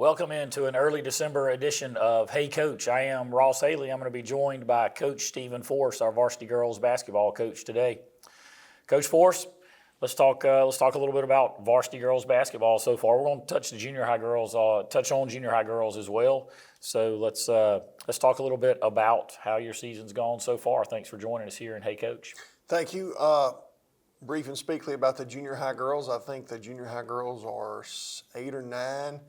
Welcome into an early December edition of Hey Coach. I am Ross Haley. I'm going to be joined by Coach Stephen Force, our varsity girls basketball coach today. Coach Force, let's talk a little bit about varsity girls basketball so far. We're going to touch on junior high girls as well. So let's talk a little bit about how your season's gone so far. Thanks for joining us here in Hey Coach. Thank you. Brief and speakly about the junior high girls. I think the junior high girls are 8 or 9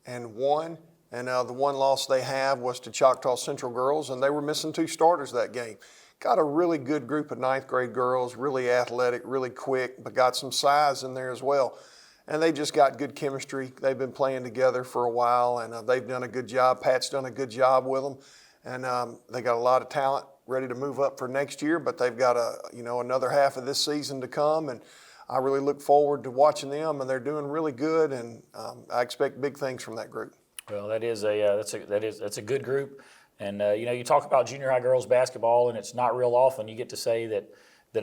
and 1, and the one loss they have was to Choctaw Central girls, and they were missing 2 starters that game. Got a really good group of 9th grade girls, really athletic, really quick, but got some size in there as well. And they just got good chemistry. They've been playing together for a while, and they've done a good job. Pat's done a good job with them, and they got a lot of talent ready to move up for next year, but they've got another half of this season to come, and I really look forward to watching them, and they're doing really good, and I expect big things from that group. Well, that's a good group, and you talk about junior high girls basketball, and it's not real often you get to say that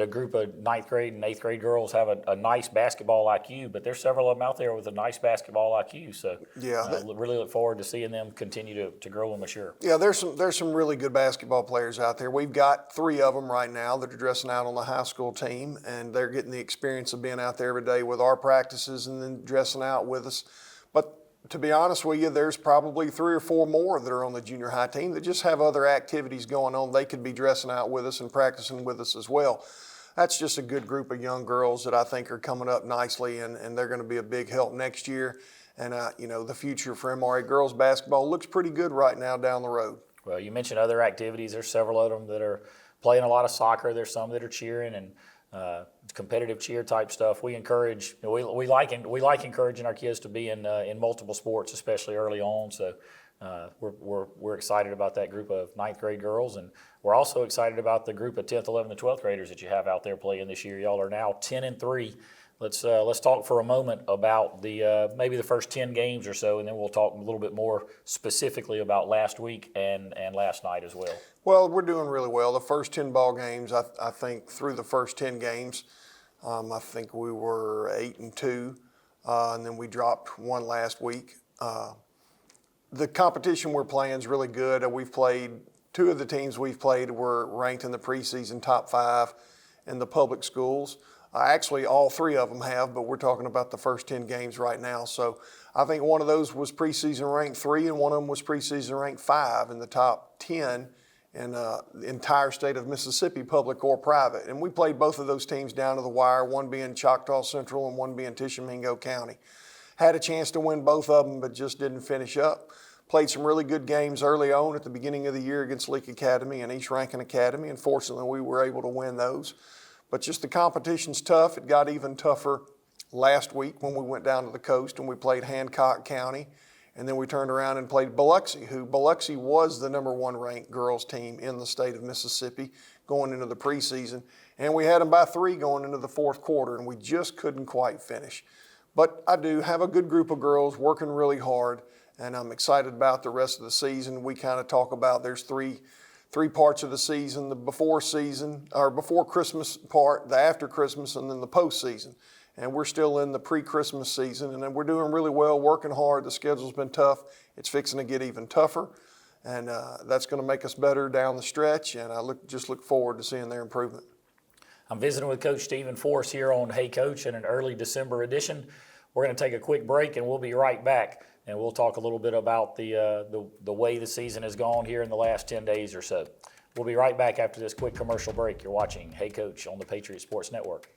a group of 9th grade and 8th grade girls have a nice basketball IQ, but there's several of them out there with a nice basketball IQ. So really look forward to seeing them continue to grow and mature. Yeah, there's some really good basketball players out there. We've got 3 of them right now that are dressing out on the high school team, and they're getting the experience of being out there every day with our practices and then dressing out with us. But to be honest with you, there's probably 3 or 4 more that are on the junior high team that just have other activities going on. They could be dressing out with us and practicing with us as well. That's just a good group of young girls that I think are coming up nicely, and they're going to be a big help next year. And, the future for MRA girls basketball looks pretty good right now down the road. Well, you mentioned other activities. There's several of them that are playing a lot of soccer. There's some that are cheering and competitive cheer type stuff. We encourage, we like encouraging our kids to be in multiple sports, especially early on. So we're excited about that group of 9th grade girls, and we're also excited about the group of 10th, 11th, and 12th graders that you have out there playing this year. Y'all are now 10-3. Let's talk for a moment about the maybe the first 10 games or so, and then we'll talk a little bit more specifically about last week and last night as well. Well, we're doing really well. The first 10 ball games, I think through the first 10 games, I think we were 8-2, and then we dropped 1 last week. The competition we're playing is really good. We've played 2 of the teams we've played were ranked in the preseason top 5 in the public schools. Actually, all 3 of them have, but we're talking about the first 10 games right now. So I think one of those was preseason ranked 3, and one of them was preseason ranked 5 in the top 10 in the entire state of Mississippi, public or private. And we played both of those teams down to the wire, one being Choctaw Central and one being Tishomingo County. Had a chance to win both of them, but just didn't finish up. Played some really good games early on at the beginning of the year against Leake Academy and East Rankin Academy. And fortunately, we were able to win those. But just the competition's tough. It got even tougher last week when we went down to the coast and we played Hancock County. And then we turned around and played Biloxi, Biloxi was the number 1 ranked girls team in the state of Mississippi going into the preseason. And we had them by 3 going into the 4th quarter, and we just couldn't quite finish. But I do have a good group of girls working really hard, and I'm excited about the rest of the season. We kind of talk about there's three parts of the season: the before Christmas part, the after Christmas, and then the postseason. And we're still in the pre-Christmas season, and we're doing really well, working hard. The schedule's been tough. It's fixing to get even tougher, and that's going to make us better down the stretch, and I look forward to seeing their improvement. I'm visiting with Coach Stephen Force here on Hey Coach in an early December edition. We're going to take a quick break, and we'll be right back, and we'll talk a little bit about the way the season has gone here in the last 10 days or so. We'll be right back after this quick commercial break. You're watching Hey Coach on the Patriot Sports Network.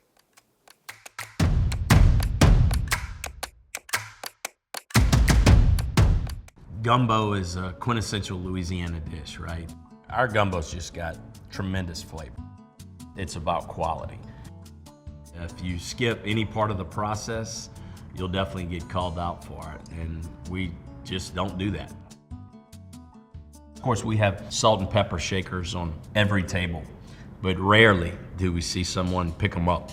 Gumbo is a quintessential Louisiana dish, right? Our gumbo's just got tremendous flavor. It's about quality. If you skip any part of the process, you'll definitely get called out for it, and we just don't do that. Of course, we have salt and pepper shakers on every table, but rarely do we see someone pick them up.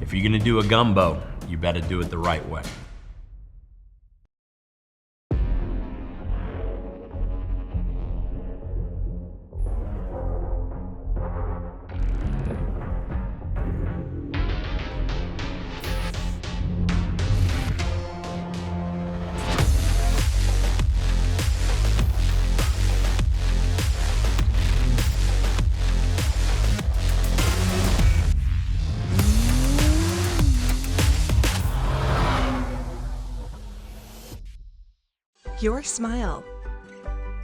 If you're gonna do a gumbo, you better do it the right way. Your smile.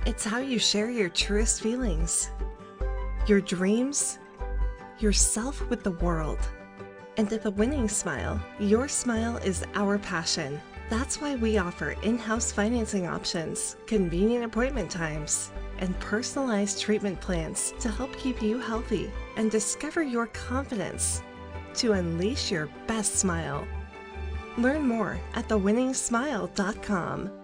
It's how you share your truest feelings, your dreams, yourself with the world. And at the Winning Smile, your smile is our passion. That's why we offer in-house financing options, convenient appointment times, and personalized treatment plans to help keep you healthy and discover your confidence to unleash your best smile. Learn more at thewinningsmile.com.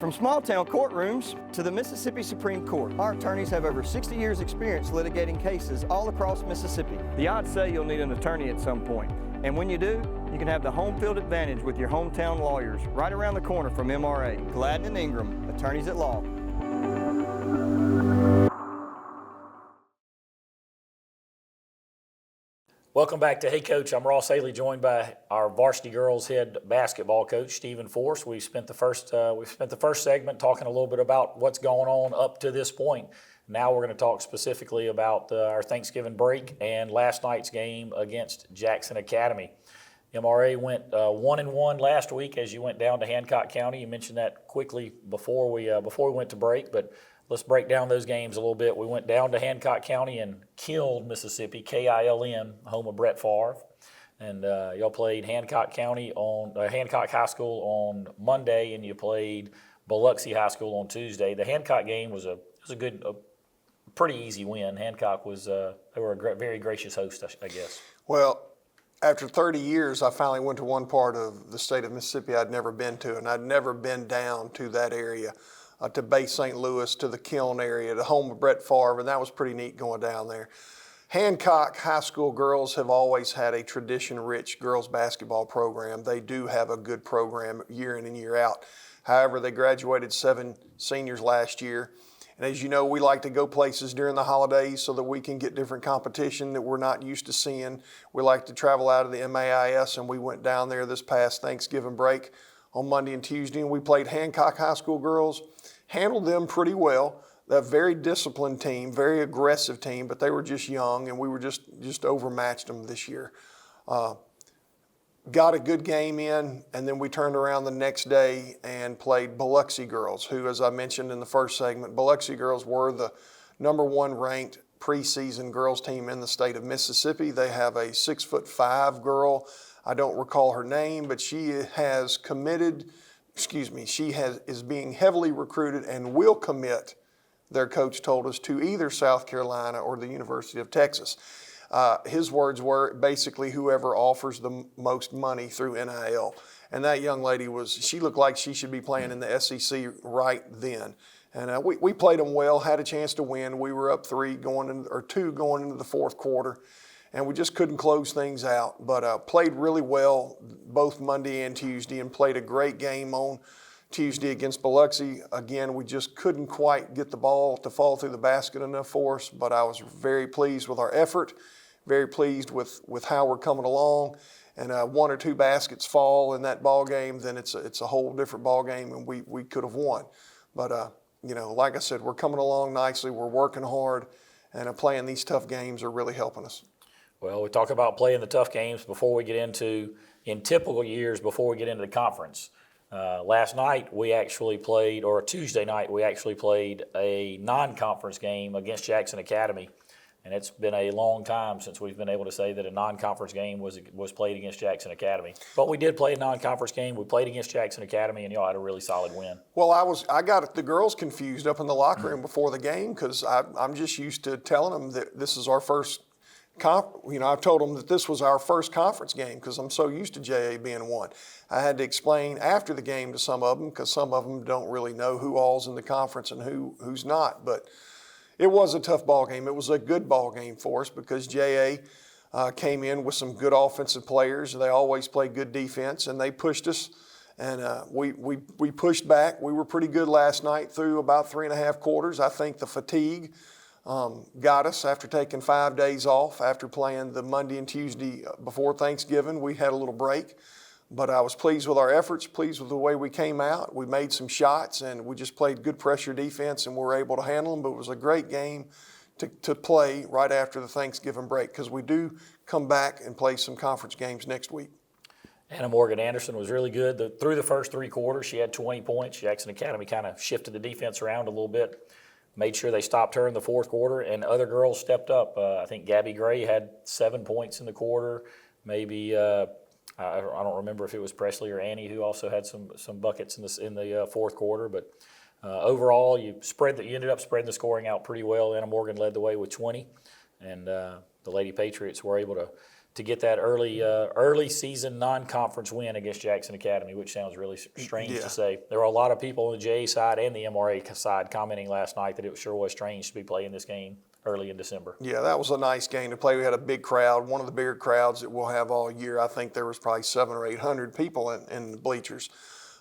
From small-town courtrooms to the Mississippi Supreme Court, our attorneys have over 60 years' experience litigating cases all across Mississippi. The odds say you'll need an attorney at some point, and when you do, you can have the home field advantage with your hometown lawyers right around the corner from MRA. Gladden and Ingram, attorneys at law. Welcome back to Hey Coach. I'm Ross Haley, joined by our varsity girls head basketball coach, Stephen Force. We spent the first segment talking a little bit about what's going on up to this point. Now we're going to talk specifically about our Thanksgiving break and last night's game against Jackson Academy. MRA went 1-1 last week as you went down to Hancock County. You mentioned that quickly before we went to break, but let's break down those games a little bit. We went down to Hancock County and killed Mississippi, KILM, home of Brett Favre. And y'all played Hancock County Hancock High School on Monday, and you played Biloxi High School on Tuesday. The Hancock game was a pretty easy win. Hancock they were a very gracious host, I guess. Well, after 30 years, I finally went to one part of the state of Mississippi I'd never been to, and I'd never been down to that area. To Bay St. Louis, to the Kiln area, the home of Brett Favre, and that was pretty neat going down there. Hancock High School girls have always had a tradition-rich girls basketball program. They do have a good program year in and year out. However, they graduated 7 seniors last year. And as you know, we like to go places during the holidays so that we can get different competition that we're not used to seeing. We like to travel out of the MAIS, and we went down there this past Thanksgiving break on Monday and Tuesday, and we played Hancock High School girls. Handled them pretty well. They're a very disciplined team, very aggressive team, but they were just young, and we were just overmatched them this year. Got a good game in, and then we turned around the next day and played Biloxi girls, who, as I mentioned in the first segment, Biloxi girls were the #1 ranked preseason girls team in the state of Mississippi. They have a 6'5" girl. I don't recall her name, but she has committed. She is being heavily recruited and will commit, their coach told us, to either South Carolina or the University of Texas. His words were basically whoever offers the most money through NIL. And that young lady she looked like she should be playing in the SEC right then. And we played them well, had a chance to win. We were up 2 going into the fourth quarter. And we just couldn't close things out, but played really well both Monday and Tuesday, and played a great game on Tuesday against Biloxi. Again, we just couldn't quite get the ball to fall through the basket enough for us, but I was very pleased with our effort, very pleased with how we're coming along. And 1 or 2 baskets fall in that ball game, then it's a whole different ball game, and we could have won. But like I said, we're coming along nicely. We're working hard, and playing these tough games are really helping us. Well, we talk about playing the tough games before we get in typical years, before we get into the conference. Last night we actually played, or Tuesday night we actually played a non-conference game against Jackson Academy. And it's been a long time since we've been able to say that a non-conference game was played against Jackson Academy. But we did play a non-conference game. We played against Jackson Academy, and y'all had a really solid win. Well, I got the girls confused up in the locker room before the game because I'm just used to telling them that this is our first I've told them that this was our first conference game because I'm so used to JA being one. I had to explain after the game to some of them because some of them don't really know who all's in the conference and who's not. But it was a tough ball game. It was a good ball game for us because JA came in with some good offensive players. They always play good defense, and they pushed us. And we pushed back. We were pretty good last night through about 3.5 quarters. I think the fatigue got us after taking 5 days off. After playing the Monday and Tuesday before Thanksgiving, we had a little break. But I was pleased with our efforts, pleased with the way we came out. We made some shots, and we just played good pressure defense, and we were able to handle them. But it was a great game to play right after the Thanksgiving break because we do come back and play some conference games next week. Anna Morgan Anderson was really good. Through the first three quarters, she had 20 points. Jackson Academy kind of shifted the defense around a little bit, made sure they stopped her in the fourth quarter, and other girls stepped up. I think Gabby Gray had 7 points in the quarter. Maybe I don't remember if it was Presley or Annie who also had some buckets in the fourth quarter. But overall, you ended up spreading the scoring out pretty well. Anna Morgan led the way with 20, and the Lady Patriots were able to get that early season non-conference win against Jackson Academy, which sounds really strange to say. There were a lot of people on the JA side and the MRA side commenting last night that it sure was strange to be playing this game early in December. Yeah, that was a nice game to play. We had a big crowd, one of the bigger crowds that we'll have all year. I think there was probably 700 or 800 people in the bleachers.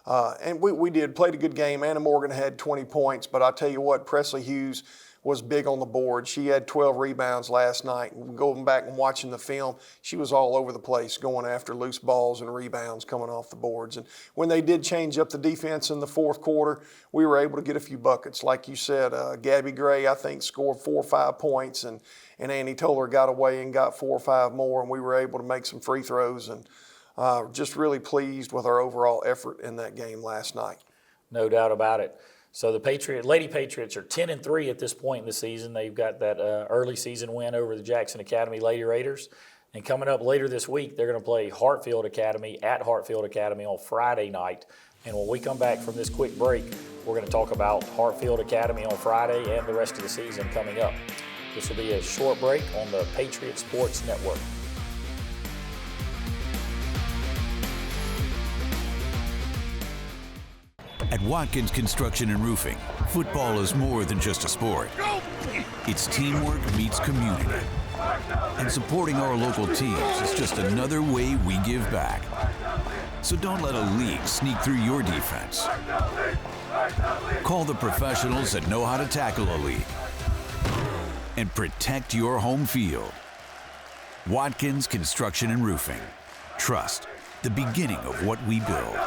And we played a good game. Anna Morgan had 20 points, but I tell you what, Presley Hughes was big on the board. She had 12 rebounds last night. Going back and watching the film, she was all over the place going after loose balls and rebounds coming off the boards. And when they did change up the defense in the fourth quarter, we were able to get a few buckets. Like you said, Gabby Gray, I think, scored 4 or 5 points, and Annie Toller got away and got 4 or 5 more, and we were able to make some free throws. And just really pleased with our overall effort in that game last night. No doubt about it. So the Lady Patriots are 10-3 at this point in the season. They've got that early season win over the Jackson Academy Lady Raiders. And coming up later this week, they're going to play Hartfield Academy at Hartfield Academy on Friday night. And when we come back from this quick break, we're going to talk about Hartfield Academy on Friday and the rest of the season coming up. This will be a short break on the Patriot Sports Network. At Watkins Construction and Roofing, football is more than just a sport. It's teamwork meets community. And supporting our local teams is just another way we give back. So don't let a leak sneak through your defense. Call the professionals that know how to tackle a leak and protect your home field. Watkins Construction and Roofing. Trust, the beginning of what we build.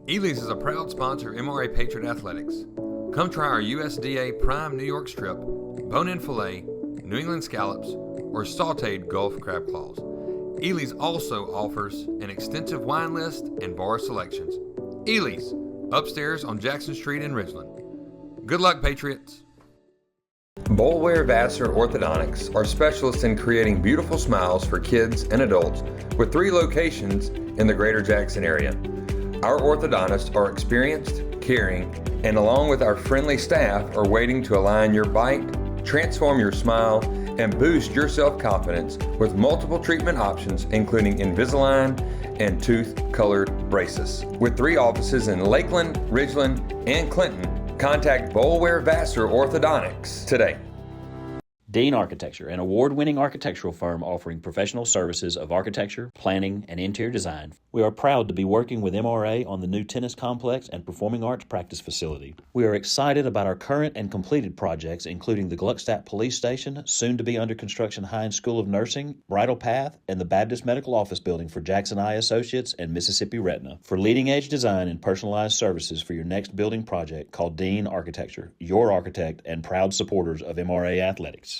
Ely's is a proud sponsor of MRA Patriot Athletics. Come try our USDA Prime New York Strip, bone-in filet, New England scallops, or sauteed Gulf crab claws. Ely's also offers an extensive wine list and bar selections. Ely's, upstairs on Jackson Street in Ridgeland. Good luck, Patriots. Boulware Vassar Orthodontics are specialists in creating beautiful smiles for kids and adults with 3 locations in the greater Jackson area. Our orthodontists are experienced, caring, and along with our friendly staff are waiting to align your bite, transform your smile, and boost your self-confidence with multiple treatment options including Invisalign and tooth-colored braces. With 3 offices in Lakeland, Ridgeland, and Clinton, contact Boulware Vassar Orthodontics today. Dean Architecture, an award-winning architectural firm offering professional services of architecture, planning, and interior design. We are proud to be working with MRA on the new tennis complex and performing arts practice facility. We are excited about our current and completed projects, including the Gluckstadt Police Station, soon to be under construction Hines School of Nursing, Bridle Path, and the Baptist Medical Office Building for Jackson Eye Associates and Mississippi Retina. For leading-edge design and personalized services for your next building project, call Dean Architecture, your architect and proud supporters of MRA Athletics.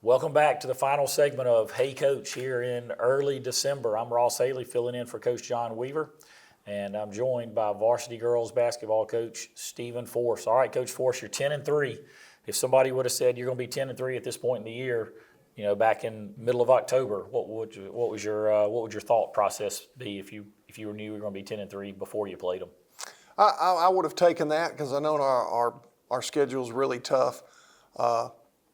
Welcome back to the final segment of Hey Coach here in early December. I'm Ross Haley filling in for Coach John Weaver, and I'm joined by varsity girls basketball coach Stephen Force. All right, Coach Force, you're 10-3. If somebody would have said you're going to be 10-3 at this point in the year, you know, back in middle of October, what would your thought process be if you knew you were going to be 10-3 before you played them? I would have taken that because I know our schedule is really tough.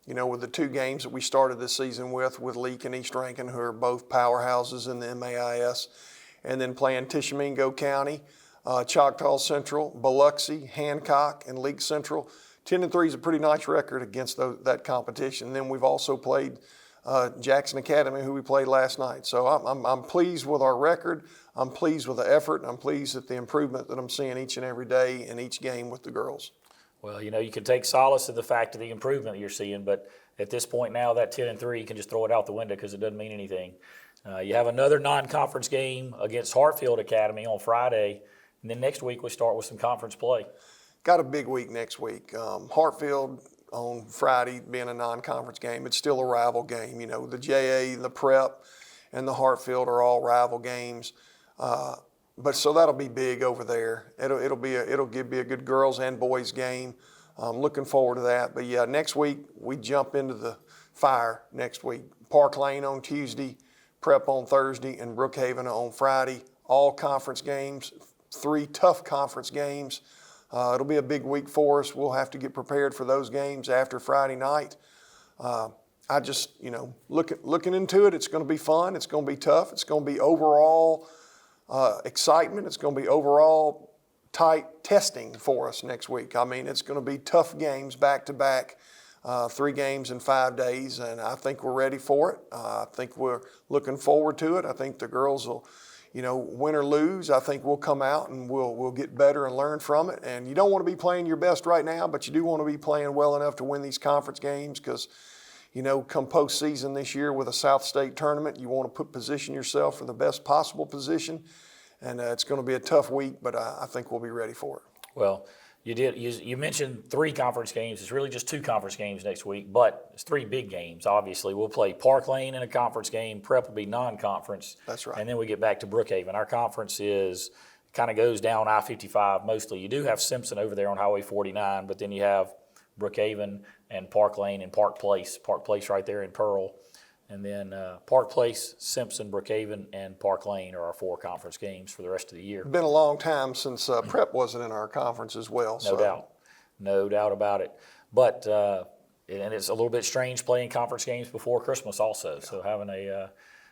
You know, with the 2 games that we started this season with Leake and East Rankin, who are both powerhouses in the MAIS, and then playing Tishomingo County, Choctaw Central, Biloxi, Hancock, and Leake Central. 10-3 is a pretty nice record against that competition. And then we've also played Jackson Academy, who we played last night. So I'm pleased with our record. I'm pleased with the effort. I'm pleased at the improvement that I'm seeing each and every day in each game with the girls. Well, you know, you can take solace in the fact of the improvement that you're seeing, but at this point now, that 10-3, you can just throw it out the window because it doesn't mean anything. You have another non-conference game against Hartfield Academy on Friday, and then next week we start with some conference play. Got a big week next week. Hartfield on Friday being a non-conference game. It's still a rival game. You know, the JA, the Prep, and the Hartfield are all rival games. But so that'll be big over there. It'll be a good girls and boys game. Looking forward to that. But yeah, next week we jump into the fire next week. Park Lane on Tuesday, Prep on Thursday, and Brookhaven on Friday. All conference games, 3 tough conference games. It'll be a big week for us. We'll have to get prepared for those games after Friday night. I just, you know, looking into it, it's going to be fun. It's going to be tough. It's going to be overall excitement. It's going to be overall tight testing for us next week. I mean, it's going to be tough games back to back, 3 games in 5 days, and I think we're ready for it. I think we're looking forward to it. I think the girls will, you know, win or lose, I think we'll come out and we'll get better and learn from it. And you don't want to be playing your best right now, but you do want to be playing well enough to win these conference games because, you know, come postseason this year with a South State tournament, you want to position yourself for the best possible position. And it's going to be a tough week, but I think we'll be ready for it. Well, you mentioned 3 conference games. It's really just 2 conference games next week, but it's 3 big games. Obviously, we'll play Park Lane in a conference game. Prep will be non-conference. That's right. And then we get back to Brookhaven. Our conference kind of goes down I-55 mostly. You do have Simpson over there on Highway 49, but then you have Brookhaven and Park Lane and Park Place right there in Pearl. And then Park Place, Simpson, Brookhaven, and Park Lane are our 4 conference games for the rest of the year. Been a long time since Prep wasn't in our conference as well. No doubt about it. But and it's a little bit strange playing conference games before Christmas also. Yeah. So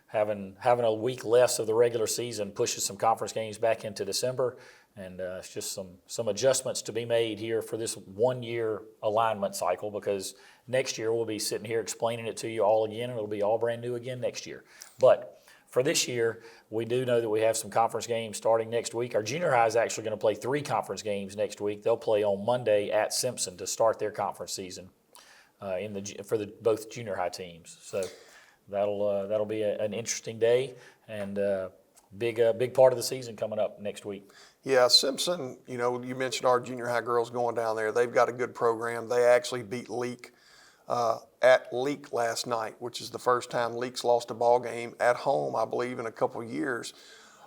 having a week less of the regular season pushes some conference games back into December, and it's just some adjustments to be made here for this 1-year alignment cycle, because next year we'll be sitting here explaining it to you all again, and it'll be all brand new again next year. But for this year, we do know that we have some conference games starting next week. Our junior high is actually going to play 3 conference games next week. They'll play on Monday at Simpson to start their conference season for both junior high teams. So that'll be an interesting day, and big part of the season coming up next week. Yeah, Simpson, you know, you mentioned our junior high girls going down there. They've got a good program. They actually beat Leak at Leak last night, which is the first time Leak's lost a ball game at home, I believe, in a couple of years.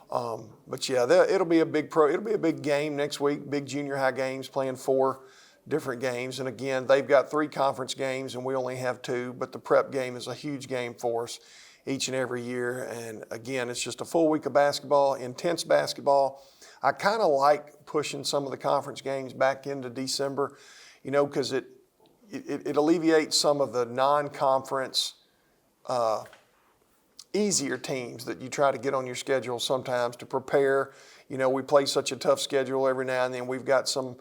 But yeah, it'll be a big game next week. Big junior high games, playing 4 different games. And again, they've got 3 conference games and we only have 2. But the Prep game is a huge game for us each and every year. And again, it's just a full week of basketball, intense basketball. I kind of like pushing some of the conference games back into December, you know, because it alleviates some of the non-conference easier teams that you try to get on your schedule sometimes to prepare. You know, we play such a tough schedule every now and then. We've got some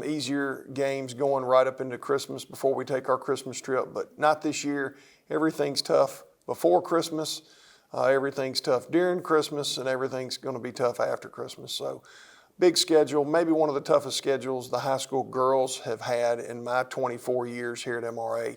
easier games going right up into Christmas before we take our Christmas trip, but not this year. Everything's tough before Christmas. Everything's tough during Christmas, and everything's going to be tough after Christmas. So big schedule, maybe one of the toughest schedules the high school girls have had in my 24 years here at MRA.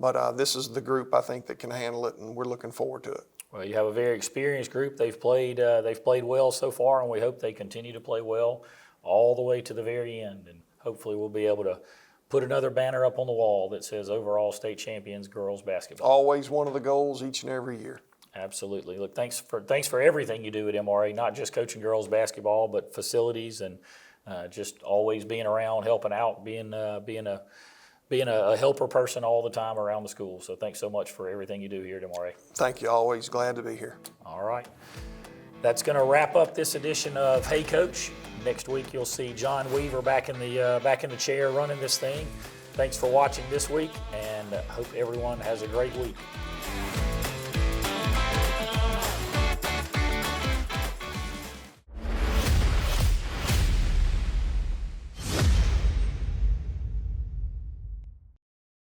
But this is the group, I think, that can handle it, and we're looking forward to it. Well, you have a very experienced group. They've played well so far, and we hope they continue to play well all the way to the very end. And hopefully we'll be able to put another banner up on the wall that says overall state champions girls basketball. Always one of the goals each and every year. Absolutely. Look, thanks for everything you do at MRA, not just coaching girls basketball, but facilities and just always being around, helping out, being a helper person all the time around the school. So thanks so much for everything you do here at MRA. Thank you. Always glad to be here. All right. That's going to wrap up this edition of Hey Coach. Next week you'll see John Weaver back in the chair running this thing. Thanks for watching this week, and hope everyone has a great week.